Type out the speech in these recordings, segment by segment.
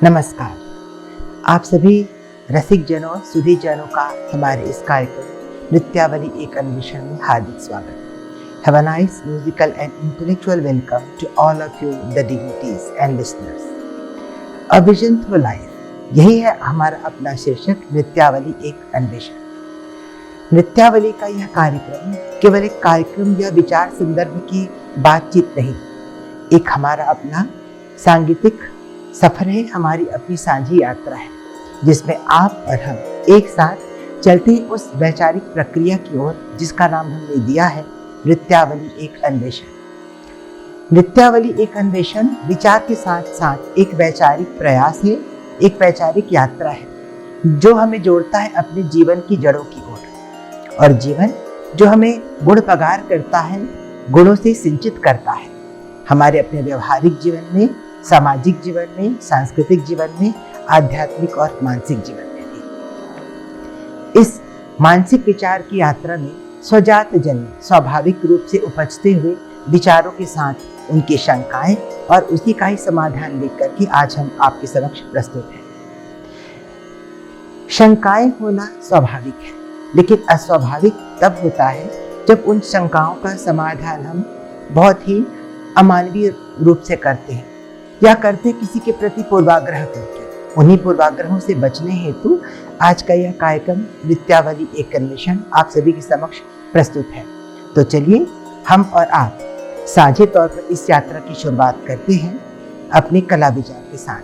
नमस्कार। आप सभी रसिक जनों, सुधी जनों का हमारे इस कार्यक्रम नृत्यावली एक अन्वेषण में हार्दिक स्वागत। Have a nice musical and intellectual welcome to all of you, the dignities and listeners. A vision through life, यही है हमारा अपना शीर्षक नृत्यावली एक अन्वेषण। नृत्यावली का यह कार्यक्रम केवल एक कार्यक्रम या विचार संदर्भ की बातचीत नहीं, एक हमारा अपना सांगीतिक सफर है, हमारी अपनी साझी यात्रा है, जिसमें आप और हम एक साथ चलते हैं उस वैचारिक प्रक्रिया की ओर जिसका नाम हमने दिया है नृत्यावली एक अन्वेषण। नृत्यावली एक अन्वेषण विचार के साथ साथ एक वैचारिक प्रयास है, एक वैचारिक यात्रा है जो हमें जोड़ता है अपने जीवन की जड़ों की ओर, और जीवन जो हमें गुण पगार करता है, गुणों से सिंचित करता है, हमारे अपने व्यवहारिक जीवन में, सामाजिक जीवन में, सांस्कृतिक जीवन में, आध्यात्मिक और मानसिक जीवन में भी। इस मानसिक विचार की यात्रा में स्वजात जन्य स्वाभाविक रूप से उपजते हुए विचारों के साथ उनकी शंकाएं और उसी का ही समाधान लेकर के आज हम आपके समक्ष प्रस्तुत हैं। शंकाएं होना स्वाभाविक है, लेकिन अस्वाभाविक तब होता है जब उन शंकाओं का समाधान हम बहुत ही अमानवीय रूप से करते हैं या करते किसी के प्रति पूर्वाग्रह करके। उन्हीं पूर्वाग्रहों से बचने हेतु आज का यह कार्यक्रम नृत्यावली एक अन्वेषण आप सभी के समक्ष प्रस्तुत है। तो चलिए हम और आप साझे तौर पर इस यात्रा की शुरुआत करते हैं अपने कला विचार के साथ,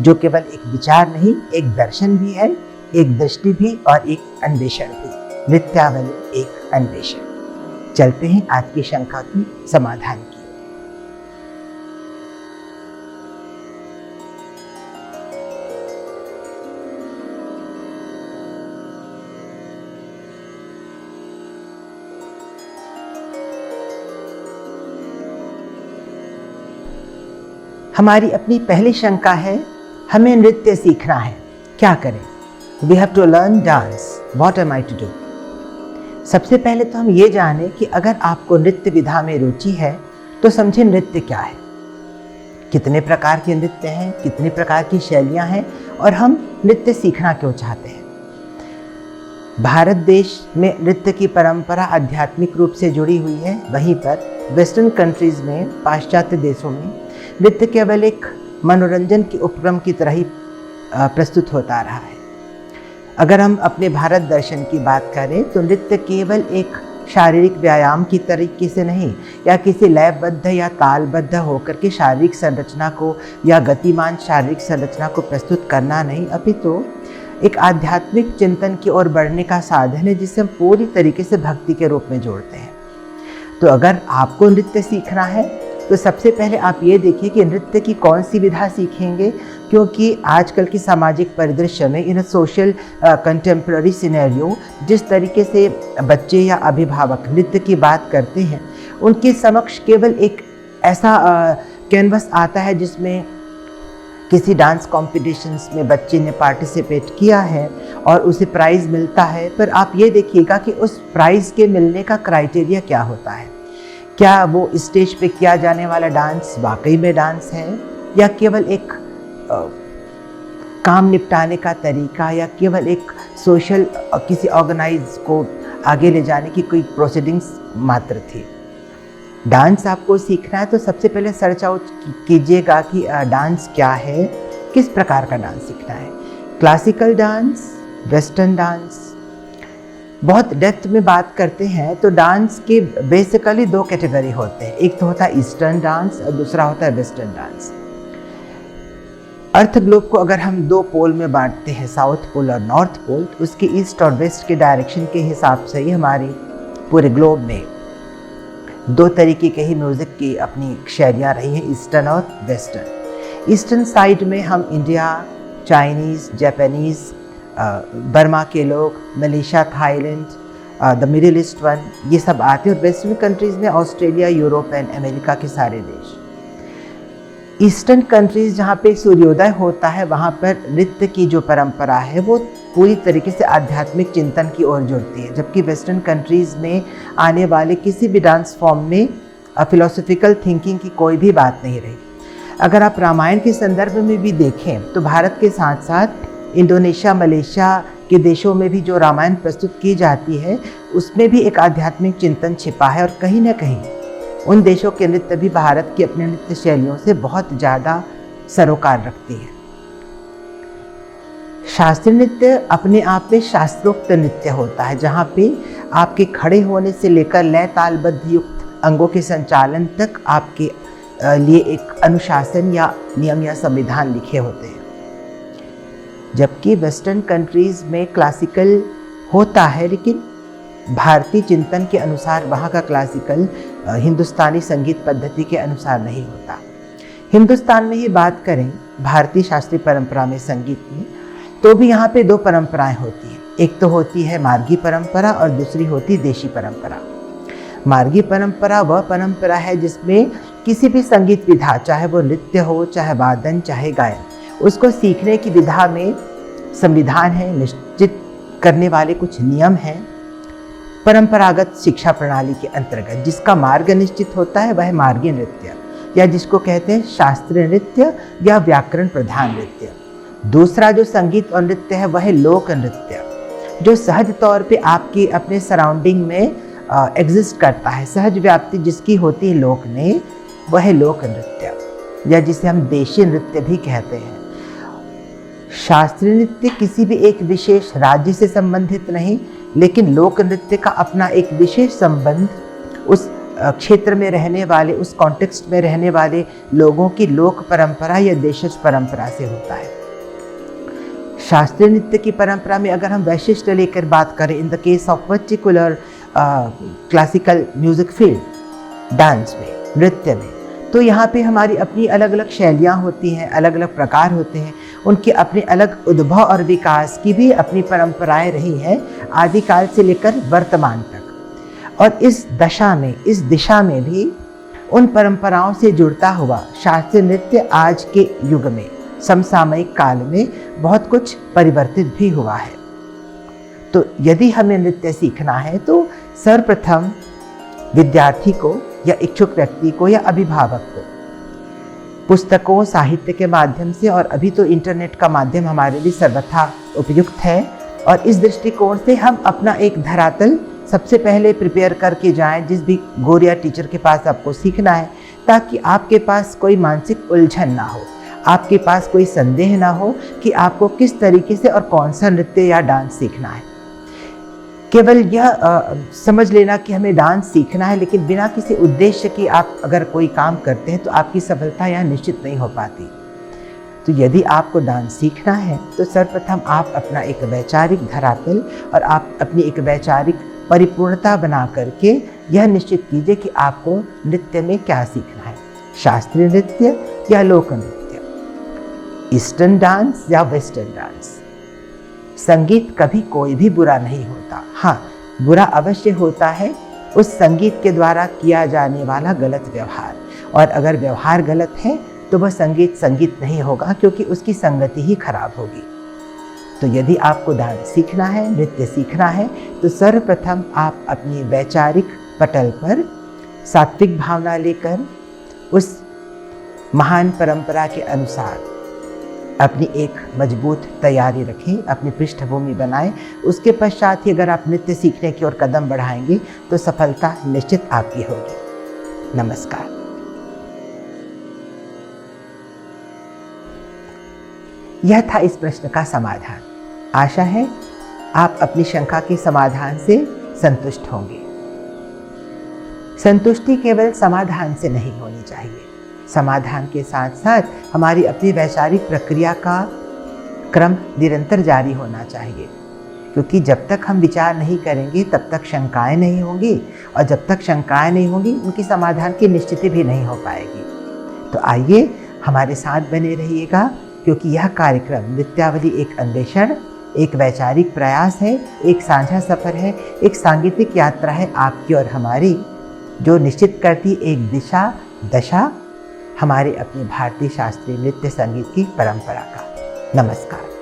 जो केवल एक विचार नहीं, एक दर्शन भी है, एक दृष्टि भी और एक अन्वेषण भी। नृत्यावली एक अन्वेषण। चलते हैं आज की शंका की समाधान की। हमारी अपनी पहली शंका है, हमें नृत्य सीखना है, क्या करें? We have to learn dance. What am I to do? सबसे पहले तो हम ये जानें कि अगर आपको नृत्य विधा में रुचि है तो समझे नृत्य क्या है, कितने प्रकार के नृत्य हैं, कितने प्रकार की शैलियां हैं और हम नृत्य सीखना क्यों चाहते हैं। भारत देश में नृत्य की परंपरा आध्यात्मिक रूप से जुड़ी हुई है, वहीं पर वेस्टर्न कंट्रीज में, पाश्चात्य देशों में नृत्य केवल एक मनोरंजन के उपक्रम की तरह ही प्रस्तुत होता रहा है। अगर हम अपने भारत दर्शन की बात करें तो नृत्य केवल एक शारीरिक व्यायाम की तरीके से नहीं, या किसी लयबद्ध या तालबद्ध होकर के शारीरिक संरचना को या गतिमान शारीरिक संरचना को प्रस्तुत करना नहीं, अपितु एक आध्यात्मिक चिंतन की ओर बढ़ने का साधन है जिसे हम पूरी तरीके से भक्ति के रूप में जोड़ते हैं। तो अगर आपको नृत्य सीखना है तो सबसे पहले आप ये देखिए कि नृत्य की कौन सी विधा सीखेंगे, क्योंकि आजकल की सामाजिक परिदृश्य में इन सोशल कंटेम्प्रेरी सिनेरियो जिस तरीके से बच्चे या अभिभावक नृत्य की बात करते हैं, उनके समक्ष केवल एक ऐसा कैनवस आता है जिसमें किसी डांस कॉम्पिटिशन्स में बच्चे ने पार्टिसिपेट किया है और उसे प्राइज़ मिलता है, पर आप ये देखिएगा कि उस प्राइज़ के मिलने का क्राइटेरिया क्या होता है। क्या वो स्टेज पे किया जाने वाला डांस वाकई में डांस है, या केवल एक काम निपटाने का तरीका, या केवल एक सोशल किसी ऑर्गेनाइज को आगे ले जाने की कोई प्रोसीडिंग्स मात्र थी। डांस आपको सीखना है तो सबसे पहले सर्च आउट कीजिएगा कि डांस क्या है, किस प्रकार का डांस सीखना है। Classical dance, western dance. बहुत डेप्थ में बात करते हैं तो डांस के बेसिकली दो कैटेगरी होते हैं, एक तो होता है ईस्टर्न डांस और दूसरा होता है वेस्टर्न डांस। अर्थ ग्लोब को अगर हम दो पोल में बांटते हैं, साउथ पोल और नॉर्थ पोल, तो उसके ईस्ट और वेस्ट के डायरेक्शन के हिसाब से ही हमारी पूरे ग्लोब में दो तरीके के ही म्यूज़िक की अपनी शैलियाँ रही हैं, ईस्टर्न और वेस्टर्न। ईस्टर्न साइड में हम इंडिया, चाइनीज़, जापानीज़, बर्मा के लोग, Malaysia, Thailand, the middle east one, ये सब आते हैं। और वेस्टर्न कंट्रीज़ में ऑस्ट्रेलिया, यूरोप एंड अमेरिका के सारे देश। ईस्टर्न कंट्रीज़ जहाँ पे सूर्योदय होता है वहाँ पर नृत्य की जो परंपरा है वो पूरी तरीके से आध्यात्मिक चिंतन की ओर जुड़ती है, जबकि वेस्टर्न कंट्रीज़ में आने वाले किसी भी डांस फॉर्म में फिलोसॉफिकल थिंकिंग की कोई भी बात नहीं रही। अगर आप रामायण के संदर्भ में भी देखें तो भारत के साथ साथ इंडोनेशिया, मलेशिया के देशों में भी जो रामायण प्रस्तुत की जाती है उसमें भी एक आध्यात्मिक चिंतन छिपा है, और कहीं ना कहीं उन देशों के नृत्य भी भारत की अपने नृत्य शैलियों से बहुत ज़्यादा सरोकार रखती है। शास्त्रीय नृत्य अपने आप में शास्त्रोक्त नृत्य होता है, जहाँ पे आपके खड़े होने से लेकर लय तालबद्ध युक्त अंगों के संचालन तक आपके लिए एक अनुशासन या नियम या संविधान लिखे होते हैं। जबकि वेस्टर्न कंट्रीज़ में क्लासिकल होता है, लेकिन भारतीय चिंतन के अनुसार वहाँ का क्लासिकल हिंदुस्तानी संगीत पद्धति के अनुसार नहीं होता। हिंदुस्तान में ही बात करें भारतीय शास्त्रीय परंपरा में संगीत में, तो भी यहाँ पे दो परंपराएं होती हैं। एक तो होती है मार्गी परंपरा और दूसरी होती देशी परंपरा। मार्गी परंपरा वह परंपरा है जिसमें किसी भी संगीत विधा, चाहे वो नृत्य हो, चाहे वादन, चाहे गायन, उसको सीखने की विधा में संविधान है, निश्चित करने वाले कुछ नियम हैं। परंपरागत शिक्षा प्रणाली के अंतर्गत जिसका मार्ग निश्चित होता है वह मार्गी नृत्य, या जिसको कहते हैं शास्त्रीय नृत्य या व्याकरण प्रधान नृत्य। दूसरा जो संगीत और नृत्य है वह है लोक नृत्य, जो सहज तौर पे आपकी अपने सराउंडिंग में एग्जिस्ट करता है, सहज व्याप्ति जिसकी होती है लोक में, वह है लोक नृत्य, या जिसे हम देशी नृत्य भी कहते हैं। शास्त्रीय नृत्य किसी भी एक विशेष राज्य से संबंधित नहीं, लेकिन लोक नृत्य का अपना एक विशेष संबंध उस क्षेत्र में रहने वाले, उस कॉन्टेक्स्ट में रहने वाले लोगों की लोक परंपरा या देशज परंपरा से होता है। शास्त्रीय नृत्य की परंपरा में अगर हम वैशिष्ट लेकर बात करें, in the case of particular classical music field, dance में, नृत्य में, तो यहाँ पे हमारी अपनी अलग अलग शैलियाँ होती हैं, अलग अलग प्रकार होते हैं, उनके अपने अलग उद्भव और विकास की भी अपनी परंपराएं रही हैं आदिकाल से लेकर वर्तमान तक। और इस दिशा में भी उन परंपराओं से जुड़ता हुआ शास्त्रीय नृत्य आज के युग में, समसामयिक काल में बहुत कुछ परिवर्तित भी हुआ है। तो यदि हमें नृत्य सीखना है तो सर्वप्रथम विद्यार्थी को या इच्छुक व्यक्ति को या अभिभावक को पुस्तकों, साहित्य के माध्यम से, और अभी तो इंटरनेट का माध्यम हमारे लिए सर्वथा उपयुक्त है, और इस दृष्टिकोण से हम अपना एक धरातल सबसे पहले प्रिपेयर करके जाएं जिस भी गुरु या टीचर के पास आपको सीखना है, ताकि आपके पास कोई मानसिक उलझन ना हो, आपके पास कोई संदेह ना हो कि आपको किस तरीके से और कौन सा नृत्य या डांस सीखना है। केवल यह समझ लेना कि हमें डांस सीखना है, लेकिन बिना किसी उद्देश्य की आप अगर कोई काम करते हैं तो आपकी सफलता यहाँ निश्चित नहीं हो पाती। तो यदि आपको डांस सीखना है तो सर्वप्रथम आप अपना एक वैचारिक धरातल और आप अपनी एक वैचारिक परिपूर्णता बना करके यह निश्चित कीजिए कि आपको नृत्य में क्या सीखना है, शास्त्रीय नृत्य या लोक नृत्य, ईस्टर्न डांस या वेस्टर्न डांस। संगीत कभी कोई भी बुरा नहीं होता। हाँ, बुरा अवश्य होता है उस संगीत के द्वारा किया जाने वाला गलत व्यवहार, और अगर व्यवहार गलत है तो वह संगीत नहीं होगा, क्योंकि उसकी संगति ही खराब होगी। तो यदि आपको डांस सीखना है, नृत्य सीखना है, तो सर्वप्रथम आप अपनी वैचारिक पटल पर सात्विक भावना लेकर उस महान परंपरा के अनुसार अपनी एक मजबूत तैयारी रखें, अपनी पृष्ठभूमि बनाएं। उसके पश्चात ही अगर आप नृत्य सीखने की ओर कदम बढ़ाएंगे तो सफलता निश्चित आपकी होगी। नमस्कार। यह था इस प्रश्न का समाधान। आशा है आप अपनी शंका के समाधान से संतुष्ट होंगे। संतुष्टि केवल समाधान से नहीं होनी चाहिए, समाधान के साथ साथ हमारी अपनी वैचारिक प्रक्रिया का क्रम निरंतर जारी होना चाहिए, क्योंकि जब तक हम विचार नहीं करेंगे तब तक शंकाएं नहीं होंगी, और जब तक शंकाएं नहीं होंगी उनकी समाधान की निश्चिति भी नहीं हो पाएगी। तो आइए हमारे साथ बने रहिएगा, क्योंकि यह कार्यक्रम नृत्यावली एक अन्वेषण, एक वैचारिक प्रयास है, एक साझा सफर है, एक सांगीतिक यात्रा है आपकी और हमारी, जो निश्चित करती एक दिशा दशा हमारे अपने भारतीय शास्त्रीय नृत्य संगीत की परंपरा का। नमस्कार।